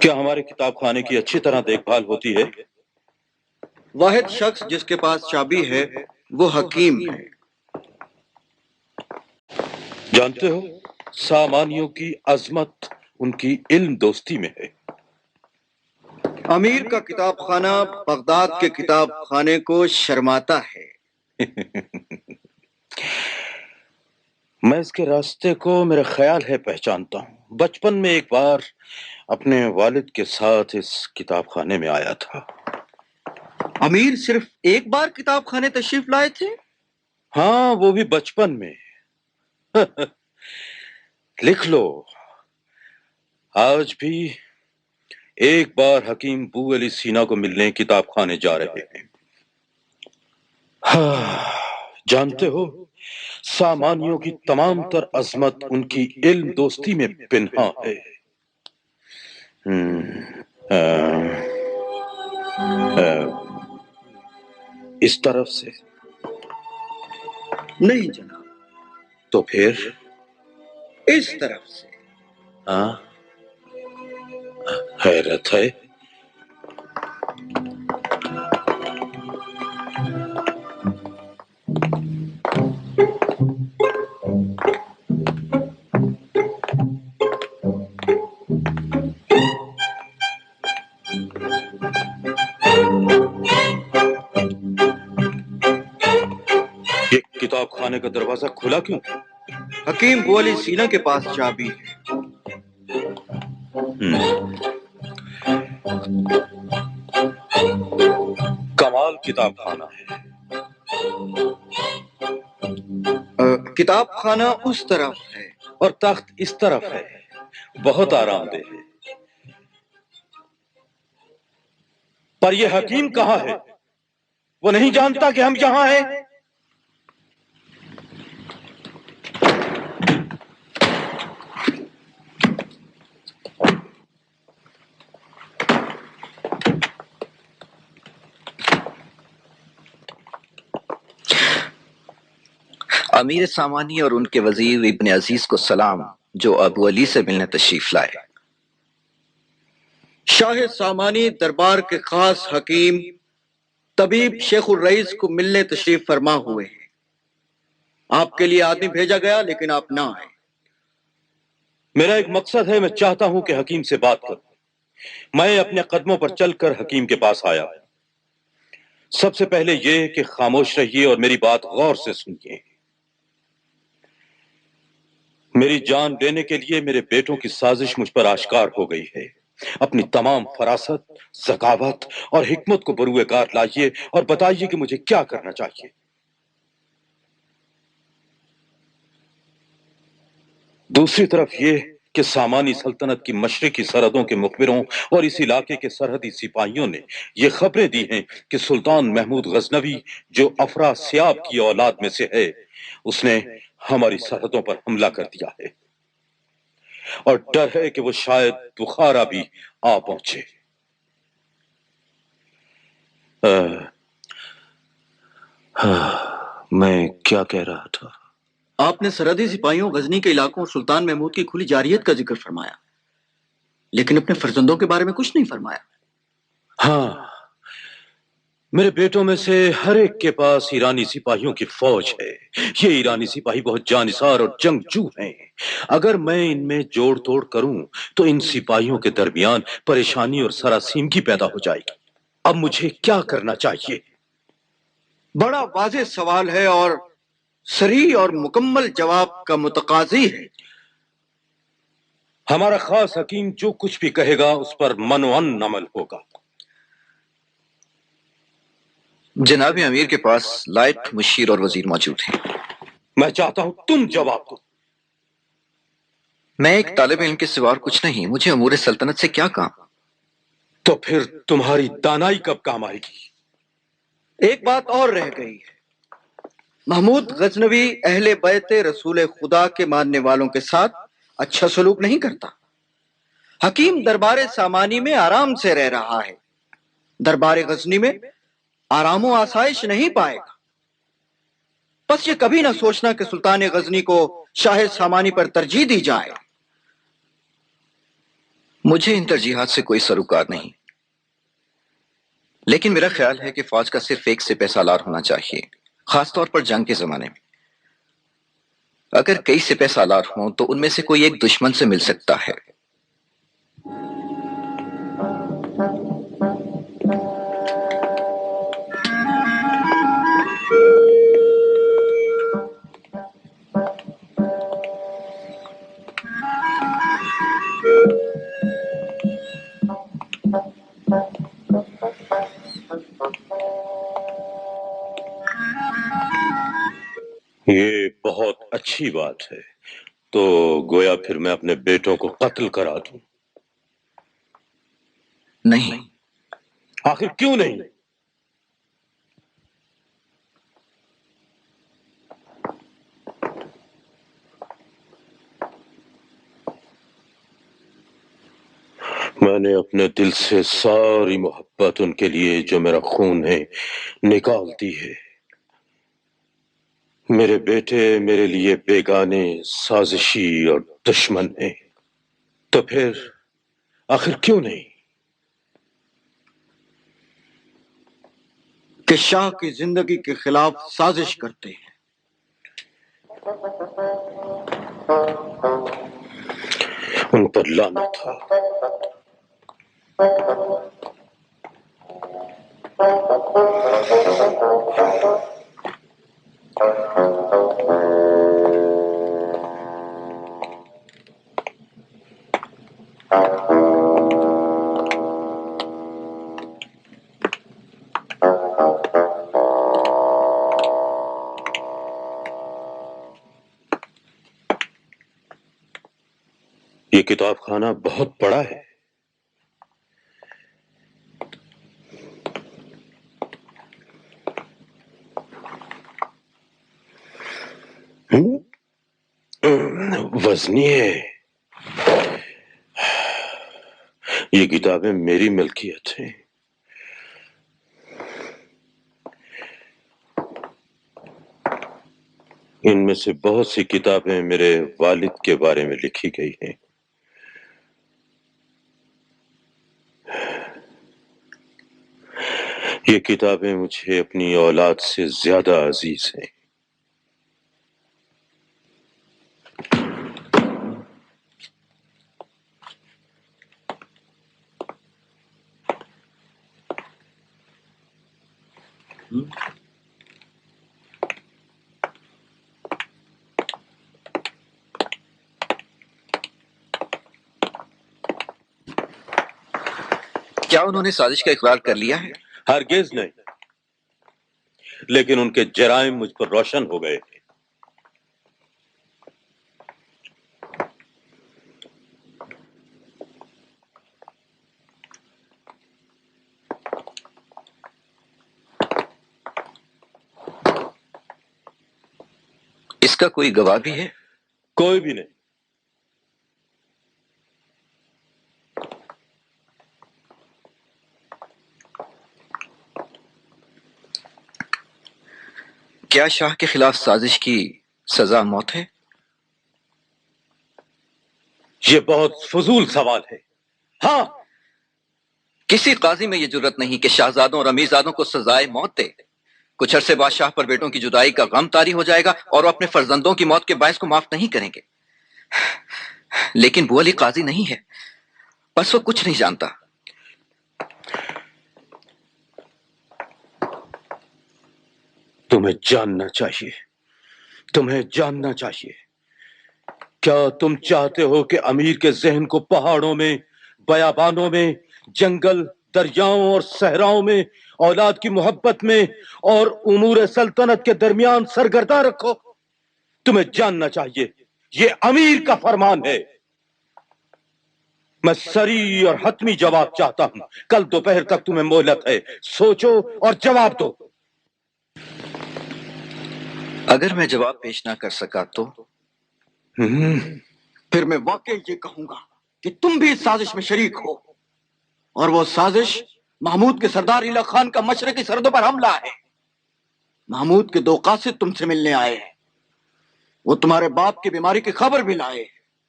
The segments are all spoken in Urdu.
کیا ہمارے کتاب خانے کی اچھی طرح دیکھ بھال ہوتی ہے؟ واحد شخص جس کے پاس چابی ہے وہ حکیم ہے۔ جانتے ہو سامانیوں کی عظمت ان کی علم دوستی میں ہے۔ امیر کا کتاب خانہ بغداد کے کتاب خانے کو شرماتا ہے۔ میں اس کے راستے کو میرا خیال ہے پہچانتا ہوں۔ بچپن میں ایک بار اپنے والد کے ساتھ اس کتاب خانے میں آیا تھا۔ امیر صرف ایک بار کتاب خانے تشریف لائے تھے؟ ہاں، وہ بھی بچپن میں۔ لکھ لو، آج بھی ایک بار حکیم بو علی سینا کو ملنے کتاب خانے جا رہے ہیں۔ جانتے ہو سامانیوں کی تمام تر عظمت ان کی علم دوستی میں پنہاں ہے۔ اس طرف سے نہیں جناب۔ تو پھر اس طرف سے۔ حیرت ہے۔ یہ کتاب خانے کا دروازہ کھلا کیوں؟ حکیم بو علی سینا کے پاس چابی ہے۔ کمال کتاب خانہ ہے۔ کتاب خانہ اس طرف ہے اور تخت اس طرف ہے، بہت آرام دہ ہے۔ پر یہ حکیم کہاں ہے؟ وہ نہیں جانتا کہ ہم یہاں ہیں؟ امیر سامانی اور ان کے وزیر ابن عزیز کو سلام، جو ابو علی سے ملنے تشریف لائے۔ شاہ سامانی دربار کے خاص حکیم طبیب شیخ الرئیس کو ملنے تشریف فرما ہوئے ہیں۔ آپ کے لیے آدمی بھیجا گیا لیکن آپ نہ آئے۔ میرا ایک مقصد ہے، میں چاہتا ہوں کہ حکیم سے بات کروں۔ میں اپنے قدموں پر چل کر حکیم کے پاس آیا۔ سب سے پہلے یہ کہ خاموش رہیے اور میری بات غور سے سنیے۔ میری جان لینے کے لیے میرے بیٹوں کی سازش مجھ پر آشکار ہو گئی ہے۔ اپنی تمام فراست، ذکاوت اور حکمت کو بروئے کار لائیے اور بتائیے کہ مجھے کیا کرنا چاہیے۔ دوسری طرف یہ کہ سامانی سلطنت کی مشرقی سرحدوں کے مخبروں اور اس علاقے کے سرحدی سپاہیوں نے یہ خبریں دی ہیں کہ سلطان محمود غزنوی جو افراسیاب کی اولاد میں سے ہے، اس نے ہماری سرحدوں پر حملہ کر دیا ہے، اور ڈر ہے کہ وہ شاید بخارا بھی آ پہنچے۔ میں کیا کہہ رہا تھا؟ آپ نے سرحدی سپاہیوں، غزنی کے علاقوں اور سلطان محمود کی کھلی جارحیت کا ذکر فرمایا، لیکن اپنے فرزندوں کے بارے میں کچھ نہیں فرمایا۔ ہاں، میرے بیٹوں میں سے ہر ایک کے پاس ایرانی سپاہیوں کی فوج ہے۔ یہ ایرانی سپاہی بہت جانثار اور جنگجو ہیں۔ اگر میں ان میں جوڑ توڑ کروں تو ان سپاہیوں کے درمیان پریشانی اور سراسیمگی پیدا ہو جائے گی۔ اب مجھے کیا کرنا چاہیے؟ بڑا واضح سوال ہے اور صریح اور مکمل جواب کا متقاضی ہے۔ ہمارا خاص حکیم جو کچھ بھی کہے گا اس پر منوعن عمل ہوگا۔ جناب امیر کے پاس لائٹ مشیر اور وزیر موجود ہیں۔ میں چاہتا ہوں تم جواب دو۔ میں ایک طالب علم کے سوا اور کچھ نہیں، مجھے امور سلطنت سے کیا کام؟ تو پھر تمہاری دانائی کب کام آئے گی؟ ایک بات اور رہ گئی ہے۔ محمود غزنوی اہل بیت رسول خدا کے ماننے والوں کے ساتھ اچھا سلوک نہیں کرتا۔ حکیم دربار سامانی میں آرام سے رہ رہا ہے، دربار غزنی میں آرام و آسائش نہیں پائے گا۔ بس یہ کبھی نہ سوچنا کہ سلطان غزنی کو شاہ سامانی پر ترجیح دی جائے۔ مجھے ان ترجیحات سے کوئی سروکار نہیں، لیکن میرا خیال ہے کہ فوج کا صرف ایک سپہ سالار ہونا چاہیے، خاص طور پر جنگ کے زمانے میں۔ اگر کئی سپہ سالار ہوں تو ان میں سے کوئی ایک دشمن سے مل سکتا ہے۔ یہ بہت اچھی بات ہے، تو گویا پھر میں اپنے بیٹوں کو قتل کرا دوں؟ نہیں، آخر کیوں نہیں؟ میں نے اپنے دل سے ساری محبت ان کے لیے جو میرا خون ہے نکال دی ہے۔ میرے بیٹے میرے لیے بیگانے، سازشی اور دشمن ہیں، تو پھر آخر کیوں نہیں؟ کہ شاہ کی زندگی کے خلاف سازش کرتے ہیں۔ ان پر لعنت ہو۔ یہ کتاب خانہ بہت بڑا ہے۔ وزنی ہے۔ یہ کتابیں میری ملکیت ہیں۔ ان میں سے بہت سی کتابیں میرے والد کے بارے میں لکھی گئی ہیں۔ یہ کتابیں مجھے اپنی اولاد سے زیادہ عزیز ہیں۔ کیا انہوں نے سازش کا اقرار کر لیا ہے؟ ہرگز نہیں، لیکن ان کے جرائم مجھ پر روشن ہو گئے۔ اس کا کوئی گواہ بھی ہے؟ کوئی بھی نہیں۔ کیا شاہ کے خلاف سازش کی سزا موت ہے؟ یہ بہت فضول سوال ہے۔ ہاں، کسی قاضی میں یہ جرت نہیں کہ شاہزادوں اور امیرزادوں کو سزائے موت دے۔ کچھ عرصے بعد شاہ پر بیٹوں کی جدائی کا غم طاری ہو جائے گا اور وہ اپنے فرزندوں کی موت کے باعث کو معاف نہیں کریں گے۔ لیکن بو علی قاضی نہیں ہے، بس وہ کچھ نہیں جانتا۔ تمہیں جاننا چاہیے، تمہیں جاننا چاہیے۔ کیا تم چاہتے ہو کہ امیر کے ذہن کو پہاڑوں میں، بیابانوں میں، جنگل، دریاؤں اور صحراؤں میں، اولاد کی محبت میں اور امور سلطنت کے درمیان سرگرداں رکھو؟ تمہیں جاننا چاہیے، یہ امیر کا فرمان ہے۔ میں صریح اور حتمی جواب چاہتا ہوں۔ کل دوپہر تک تمہیں مہلت ہے، سوچو اور جواب دو۔ اگر میں جواب پیش نہ کر سکا تو پھر میں واقعی یہ کہوں گا کہ تم بھی اس سازش میں شریک ہو، اور وہ سازش محمود کے سردار علا خان کا مشرقی سرحدوں پر حملہ ہے۔ محمود کے دو قاصد تم سے ملنے آئے ہیں، وہ تمہارے باپ کی بیماری کی خبر بھی لائے۔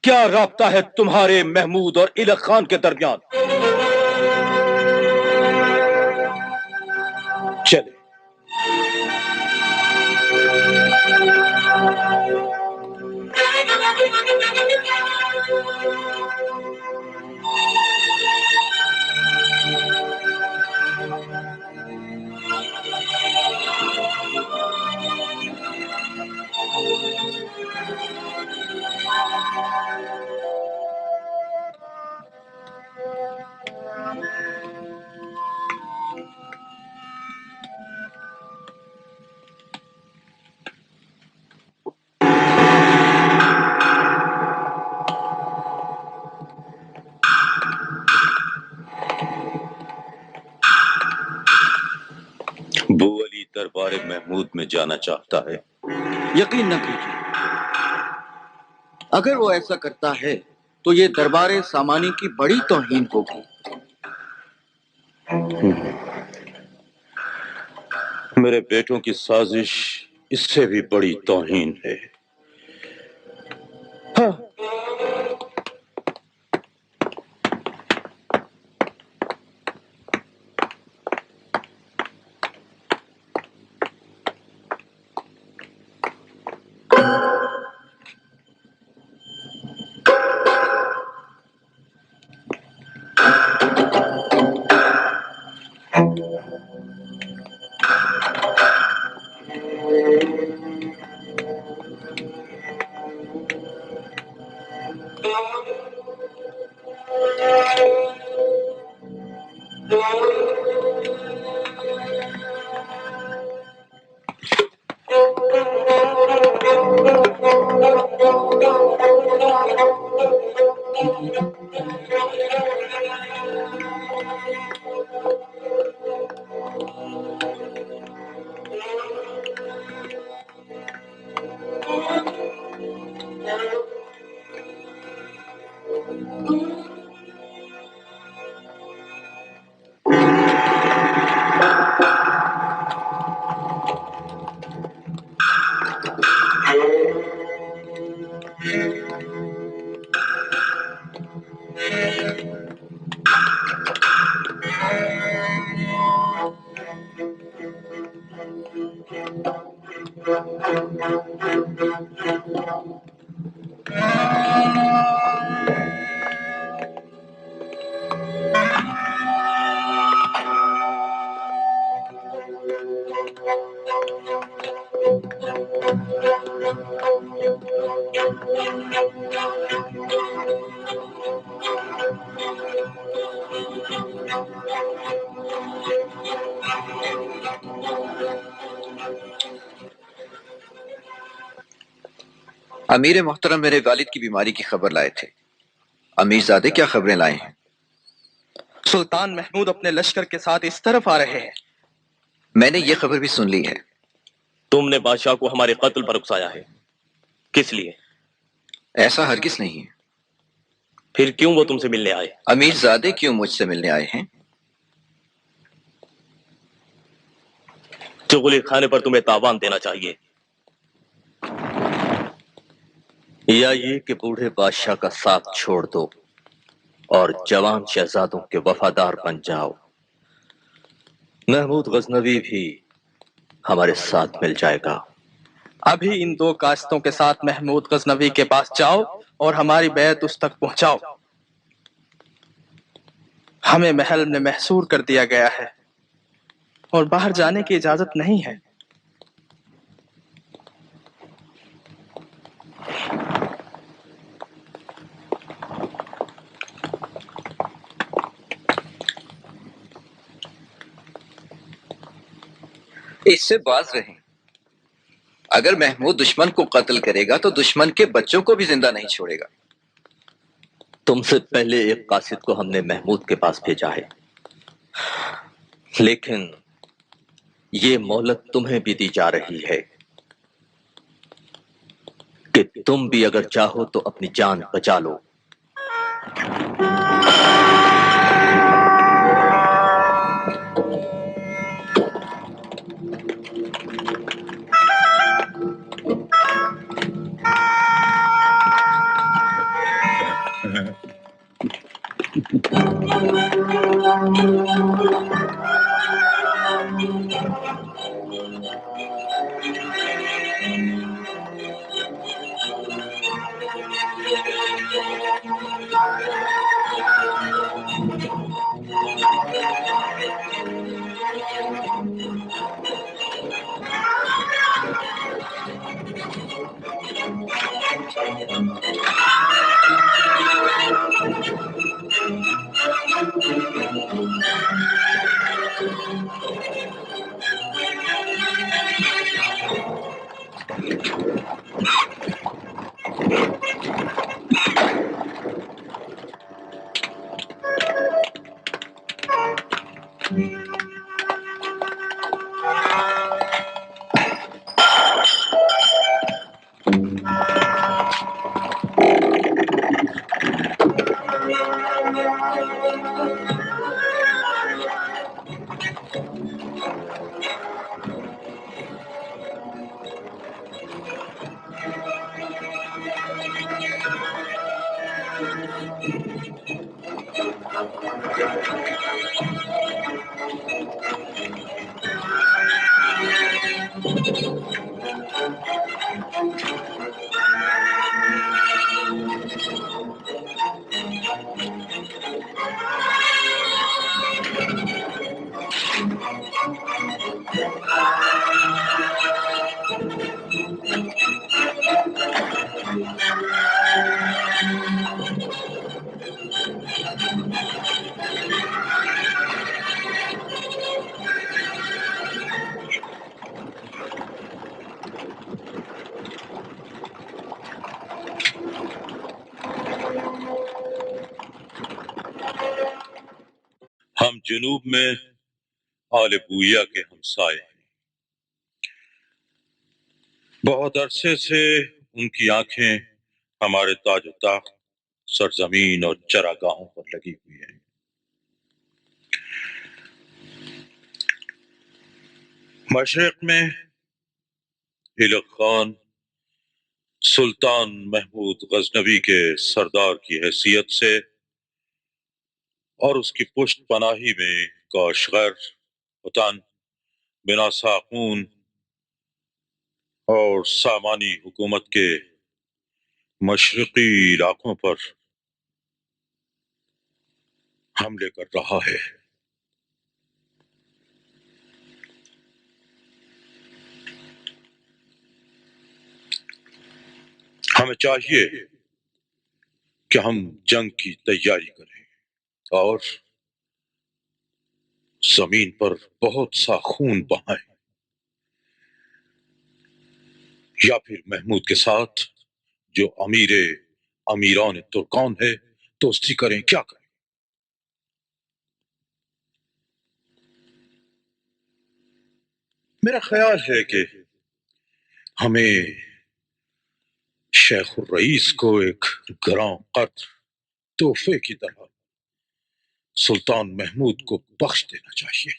کیا رابطہ ہے تمہارے محمود اور الغ خان کے درمیان؟ چلے بو علی دربار محمود میں جانا چاہتا ہے۔ یقین نہ کیجیے، اگر وہ ایسا کرتا ہے تو یہ دربار سامانی کی بڑی توہین ہوگی۔ میرے بیٹوں کی سازش اس سے بھی بڑی توہین ہے۔ ہاں، امیر محترم میرے والد کی بیماری کی خبر لائے تھے۔ امیر زادے کیا خبریں لائے ہیں؟ سلطان محمود اپنے لشکر کے ساتھ اس طرف آ رہے ہیں۔ میں نے یہ خبر بھی سن لی ہے۔ تم نے بادشاہ کو ہمارے قتل پر اکسایا ہے، کس لیے؟ ایسا ہرگز نہیں ہے۔ پھر کیوں وہ تم سے ملنے آئے؟ امیر زادے کیوں مجھ سے ملنے آئے ہیں؟ چغلی خانے پر تمہیں تاوان دینا چاہیے، یا یہ کہ بوڑھے بادشاہ کا ساتھ چھوڑ دو اور جوان شہزادوں کے وفادار بن جاؤ۔ محمود غزنوی بھی ہمارے ساتھ مل جائے گا۔ ابھی ان دو کاشتوں کے ساتھ محمود غزنوی کے پاس جاؤ اور ہماری بیعت اس تک پہنچاؤ۔ ہمیں محل میں محصور کر دیا گیا ہے اور باہر جانے کی اجازت نہیں ہے۔ اس سے باز رہیں۔ اگر محمود دشمن کو قتل کرے گا تو دشمن کے بچوں کو بھی زندہ نہیں چھوڑے گا۔ تم سے پہلے ایک قاصد کو ہم نے محمود کے پاس بھیجا ہے، لیکن یہ مہلت تمہیں بھی دی جا رہی ہے کہ تم بھی اگر چاہو تو اپنی جان بچا لو۔ ہم جنوب میں آل بویا کے ہمسائے ہیں۔ بہت عرصے سے ان کی آنکھیں ہمارے تاج و تخت، سرزمین اور چراگاہوں پر لگی ہوئی ہیں۔ مشرق میں ایلک خان سلطان محمود غزنوی کے سردار کی حیثیت سے اور اس کی پشت پناہی میں کاشغر، حطن، بنا ساخون اور سامانی حکومت کے مشرقی علاقوں پر حملے کر رہا ہے۔ ہمیں چاہیے کہ ہم جنگ کی تیاری کریں اور زمین پر بہت سا خون بہائیں، یا پھر محمود کے ساتھ جو امیران ترکان ہے دوستی کریں۔ کیا کریں؟ میرا خیال ہے کہ ہمیں شیخ الرئیس کو ایک گراں قدر تحفے کی طرح سلطان محمود کو بخش دینا چاہیے۔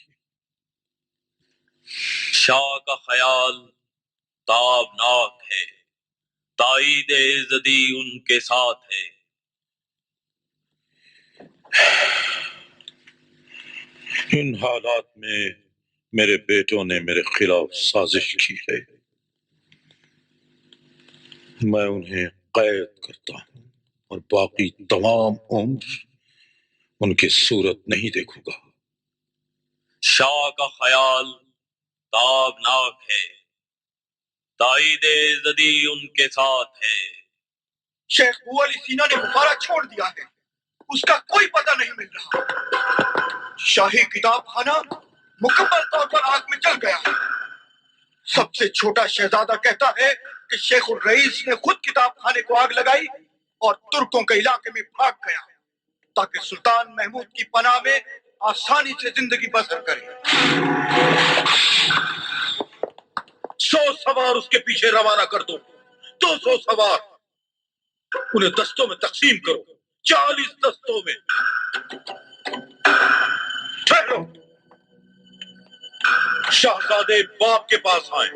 شاہ کا خیال تابناک ہے، تائید عزدی ان کے ساتھ ہے۔ ان حالات میں میرے بیٹوں نے میرے خلاف سازش کی ہے، میں انہیں قید کرتا ہوں اور باقی تمام عمر ان کی صورت نہیں دیکھوں گا۔ شاہ کا خیال تابناک ہے، تائید عزدی ان کے ساتھ ہے۔ شیخ بو علی سینا نے بخارا چھوڑ دیا ہے، اس کا کوئی پتہ نہیں مل رہا۔ شاہی کتاب خانہ مکمل طور پر آگ میں جل گیا ہے۔ سب سے چھوٹا شہزادہ کہتا ہے کہ شیخ الرئیس نے خود کتاب خانے کو آگ لگائی اور ترکوں کے علاقے میں بھاگ گیا تاکہ سلطان محمود کی پناہ میں آسانی سے زندگی بسر کرے۔ 100 سوار اس کے پیچھے روانہ کر دو، 200 سوار، انہیں دستوں میں تقسیم کرو، 40 دستوں میں۔ ٹھہرو، شہزادے باپ کے پاس آئیں۔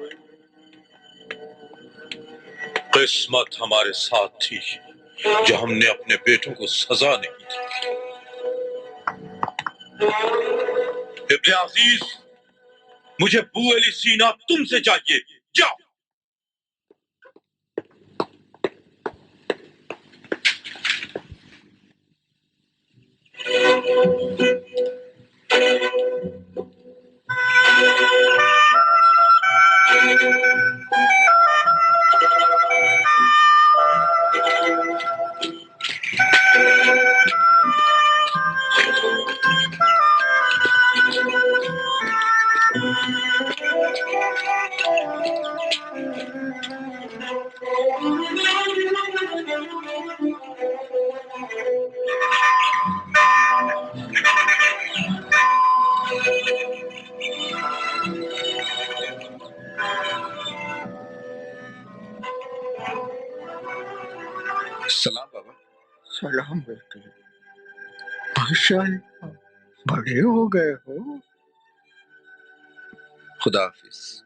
قسمت ہمارے ساتھ تھی، جو ہم نے اپنے بیٹوں کو سزا نہیں دی۔ ابن عزیز، مجھے بو علی سینا تم سے چاہیے، جاؤ۔ سلام بابا۔ سلام بیٹے، ماشاء اللہ بڑے ہو گئے ہو۔ خدا حافظ۔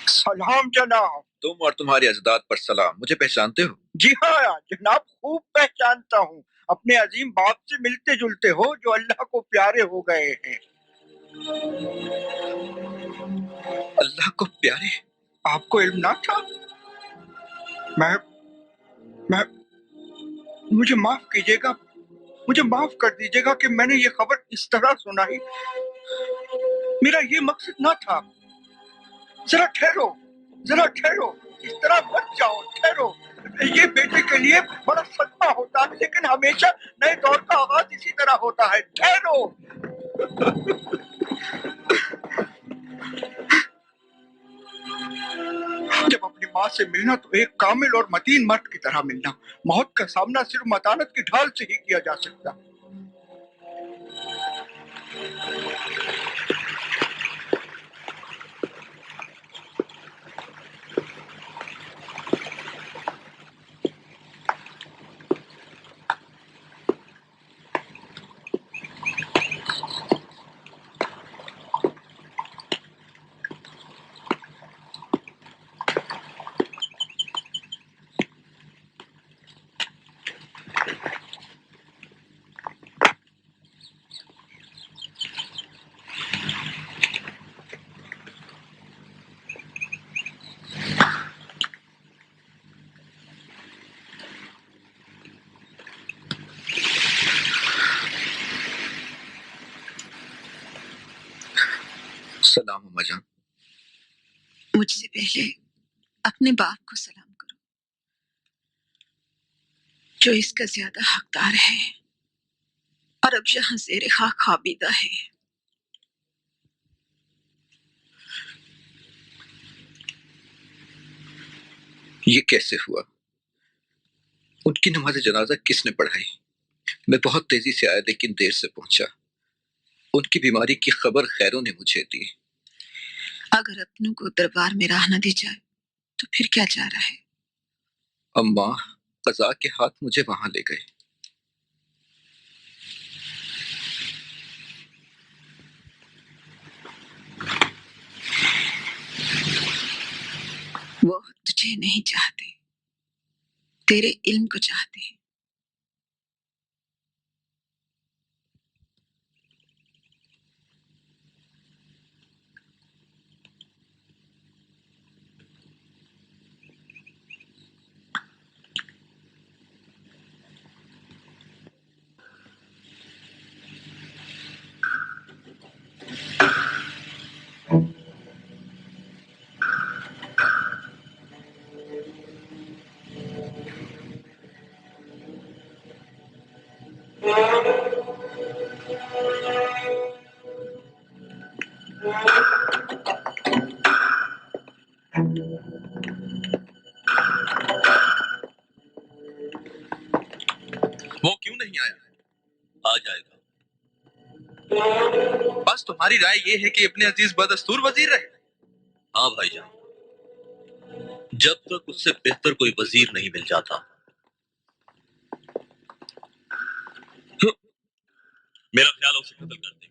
سلام جناب۔ تم اور تمہارے اجداد پر سلام۔ مجھے پہچانتے ہو؟ جی ہاں جناب، خوب پہچانتا ہوں۔ اپنے عظیم باپ سے ملتے جلتے ہو جو اللہ کو پیارے ہو گئے ہیں۔ اللہ کو پیارے؟ آپ کو علم نہ تھا؟ میں مجھے معاف کیجیے گا، مجھے معاف کر دیجیے گا کہ میں نے یہ خبر اس طرح سنائی۔ میرا یہ مقصد نہ تھا۔ ذرا ٹھہرو، ذرا ٹھہرو، اس طرح مت جاؤ، ٹھہرو۔ یہ بیٹے کے لیے بڑا صدمہ ہوتا ہے، لیکن ہمیشہ نئے دور کا آغاز اسی طرح ہوتا ہے۔ ٹھہرو۔ جب اپنی ماں سے ملنا تو ایک کامل اور متین مرد کی طرح ملنا۔ موت کا سامنا صرف متانت کی ڈھال سے ہی کیا جا سکتا۔ سلام اماں جان۔ مجھ سے پہلے اپنے باپ کو سلام کرو جو اس کا زیادہ حقدار ہے اور اب یہاں زیر خاک خوابیدہ ہے۔ یہ کیسے ہوا؟ ان کی نماز جنازہ کس نے پڑھائی؟ میں بہت تیزی سے آیا لیکن دیر سے پہنچا۔ ان کی بیماری کی خبر خیروں نے مجھے دی۔ اگر اپنوں کو دربار میں راہ نہ دی جائے تو پھر کیا جا رہا ہے؟ اماں قضا کے ہاتھ مجھے وہاں لے گئے۔ تجھے نہیں چاہتے، تیرے علم کو چاہتے ہیں۔ وہ کیوں نہیں آیا؟ آ جائے گا۔ بس تمہاری رائے یہ ہے کہ ابن عزیز بدستور وزیر رہے؟ ہاں بھائی جان، جب تک اس سے بہتر کوئی وزیر نہیں مل جاتا۔ میرا خیال ہے اسے قتل کر دیں،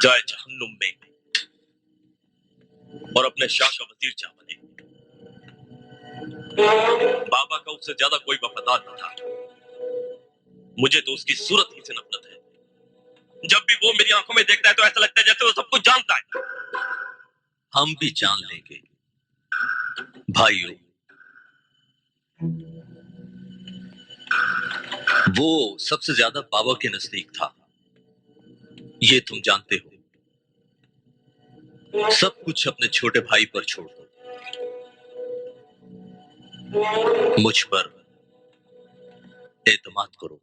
جائے جہنم میں اور اپنے شاہ کا وزیر جا بنے۔ بابا کا اس سے زیادہ کوئی وفادار نہ تھا، مجھے تو اس کی صورت ہی سے نفرت ہے۔ جب بھی وہ میری آنکھوں میں دیکھتا ہے تو ایسا لگتا ہے جیسے وہ سب کچھ جانتا ہے۔ ہم بھی جان لیں گے بھائیو، وہ سب سے زیادہ بابا کے نزدیک تھا، یہ تم جانتے ہو۔ سب کچھ اپنے چھوٹے بھائی پر چھوڑ دو، مجھ پر اعتماد کرو۔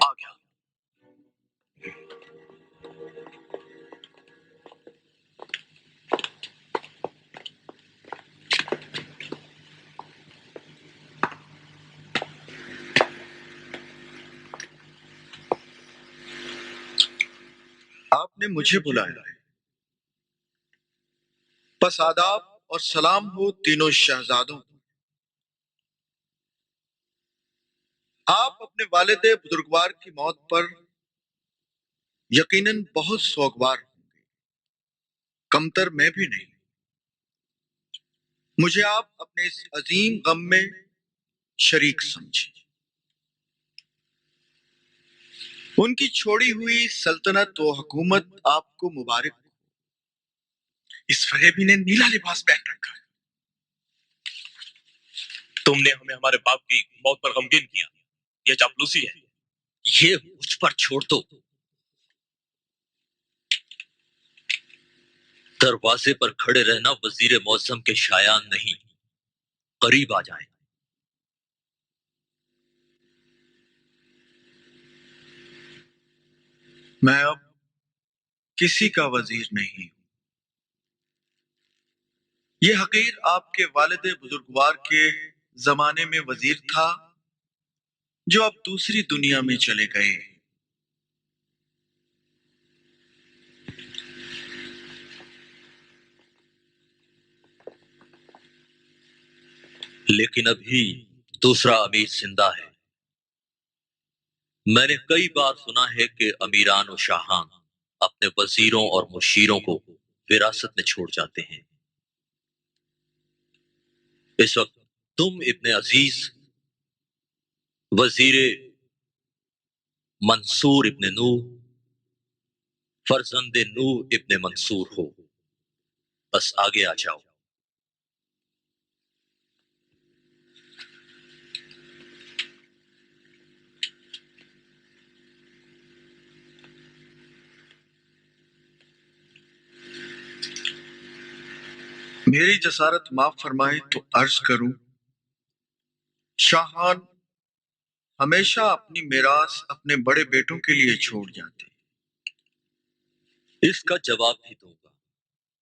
آ گیا۔ آپ نے مجھے بلایا ہے، پس آداب اور سلام ہو تینوں شہزادوں کو۔ آپ اپنے والد بزرگوار کی موت پر یقیناً بہت سوگوار ہوں گے، کمتر میں بھی نہیں۔ مجھے آپ اپنے اس عظیم غم میں شریک سمجھیں۔ ان کی چھوڑی ہوئی سلطنت و حکومت آپ کو مبارک ہو۔ اس فریبی نے نیلا لباس پہن رکھا ہے۔ تم نے ہمیں ہمارے باپ کی موت پر غمگین کیا، یہ چاپلوسی ہے۔ یہ مجھ پر چھوڑ دو۔ دروازے پر کھڑے رہنا وزیر معظم کے شایان نہیں، قریب آ جائیں۔ میں اب کسی کا وزیر نہیں ہوں۔ یہ حقیر آپ کے والد بزرگوار کے زمانے میں وزیر تھا، جو اب دوسری دنیا میں چلے گئے۔ لیکن ابھی دوسرا امیر زندہ ہے۔ میں نے کئی بار سنا ہے کہ امیران و شاہان اپنے وزیروں اور مشیروں کو وراثت میں چھوڑ جاتے ہیں۔ اس وقت تم ابن عزیز وزیر منصور ابن نو، فرزند نو ابن منصور ہو۔ بس آگے آ جاؤ۔ میری جسارت معاف فرمائے تو عرض کروں، شاہان ہمیشہ اپنی میراث اپنے بڑے بیٹوں کے لیے چھوڑ جاتے۔ اس کا جواب بھی دوں گا،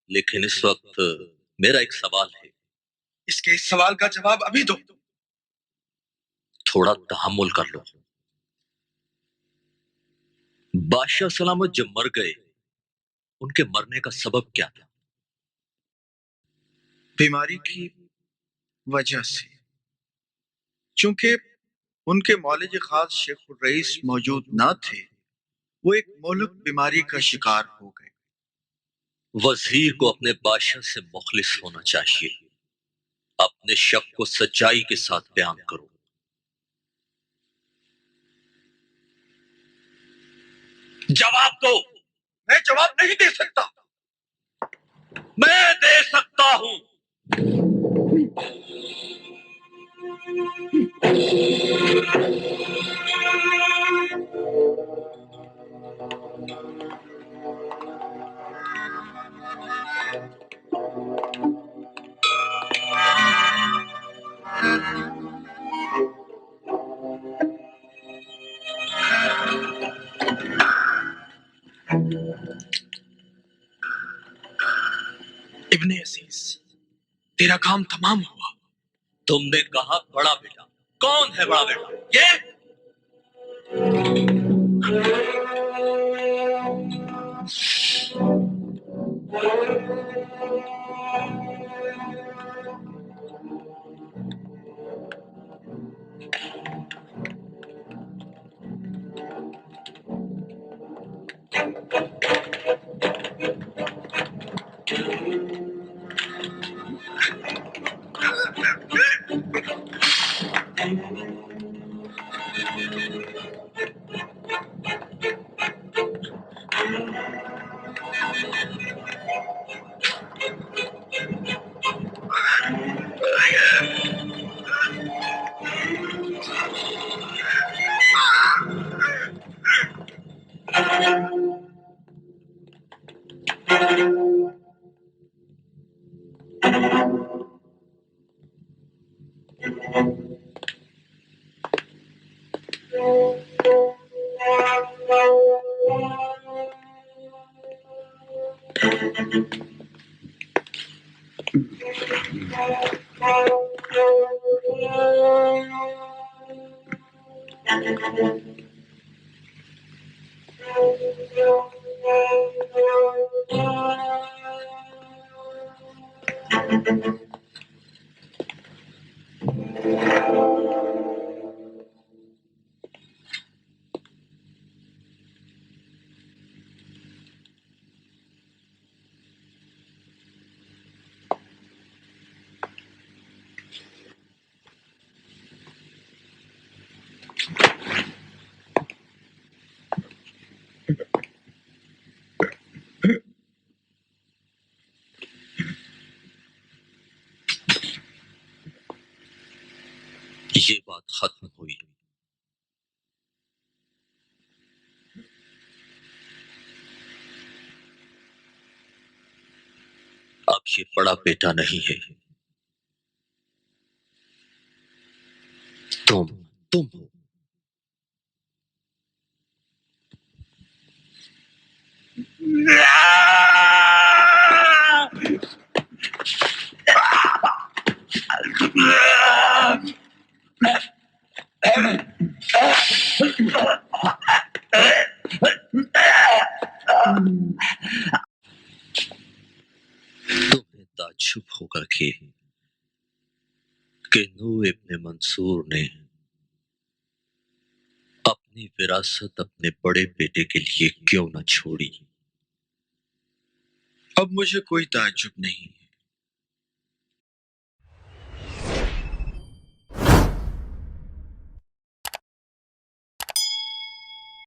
لیکن اس وقت میرا ایک سوال ہے۔ اس کے اس سوال کا جواب ابھی دو۔ تھوڑا تحمل کر لو۔ بادشاہ سلامت جب مر گئے، ان کے مرنے کا سبب کیا تھا؟ بیماری کی وجہ سے، چونکہ ان کے مولج خاص شیخ الرئیس موجود نہ تھے، وہ ایک مہلک بیماری کا شکار ہو گئے۔ وزیر کو اپنے بادشاہ سے مخلص ہونا چاہیے، اپنے شک کو سچائی کے ساتھ بیان کرو۔ جواب دو۔ میں جواب نہیں دے سکتا۔ میں دے سکتا ہوں۔ ابن عزیز، تیرا کام تمام ہوا۔ تم نے کہا بڑا بیٹا، کون ہے بڑا بیٹا؟ یہ بات ختم ہوئی۔ اب یہ بڑا بیٹا نہیں ہے، تم ہو۔ تمہیں تعجب ہوگا کہ نوح ابن منصور نے اپنی وراثت اپنے بڑے بیٹے کے لیے کیوں نہ چھوڑی۔ اب مجھے کوئی تعجب نہیں،